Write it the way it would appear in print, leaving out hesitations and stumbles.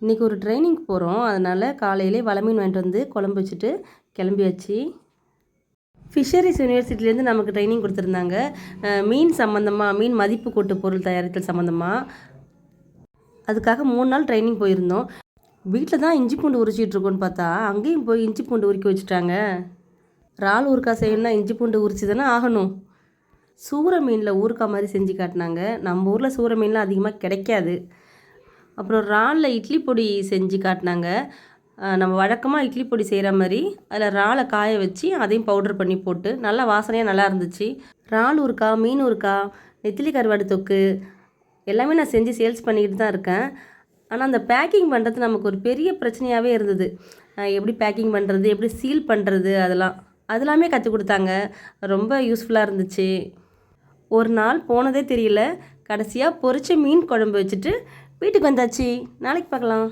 இன்றைக்கி ஒரு ட்ரைனிங் போகிறோம். அதனால் காலையிலே வலை மீன் வாங்கிட்டு வந்து குழம்பு வச்சுட்டு கிளம்பியாச்சு. ஃபிஷரிஸ் யூனிவர்சிட்டிலேருந்து நமக்கு ட்ரைனிங் கொடுத்துருந்தாங்க. மீன் சம்மந்தமாக, மீன் மதிப்பு கூட்டு பொருள் தயாரித்தல் சம்மந்தமாக. அதுக்காக 3 நாள் ட்ரைனிங் போயிருந்தோம். வீட்டில் தான் இஞ்சி பூண்டு உரிச்சிட்ருக்கோன்னு பார்த்தா அங்கேயும் போய் இஞ்சி பூண்டு உரிக்க வச்சுட்டாங்க. இறால் ஊறுகாய் செய்யணும்னா இஞ்சி பூண்டு உரிச்சு தானே ஆகணும். சூரை மீனில் ஊறுகாய் மாதிரி செஞ்சு காட்டினாங்க. நம்ம ஊரில் சூரை மீன்லாம் அதிகமாக கிடைக்காது. அப்புறம் இறாலில் இட்லி பொடி செஞ்சு காட்டினாங்க. நம்ம வழக்கமாக இட்லி பொடி செய்கிற மாதிரி அதில் இறாலை காய வச்சு அதையும் பவுடர் பண்ணி போட்டு நல்லா வாசனையாக நல்லா இருந்துச்சு. இறால் ஊறுகாய், மீன் ஊறுகாய், நெத்திலி கருவாடு தொக்கு எல்லாமே நான் செஞ்சு சேல்ஸ் பண்ணிக்கிட்டு தான் இருக்கேன். ஆனால் அந்த பேக்கிங் பண்ணுறது நமக்கு ஒரு பெரிய பிரச்சனையாகவே இருந்தது. எப்படி பேக்கிங் பண்ணுறது, எப்படி சீல் பண்ணுறது, அதெல்லாமே கற்றுக் கொடுத்தாங்க. ரொம்ப யூஸ்ஃபுல்லாக இருந்துச்சு. ஒரு நாள் போனதே தெரியல. கடைசியாக பொரிச்ச மீன் குழம்பு வச்சுட்டு வீட்டுக்கு வந்தாச்சு. நாளைக்கு பார்க்கலாம்.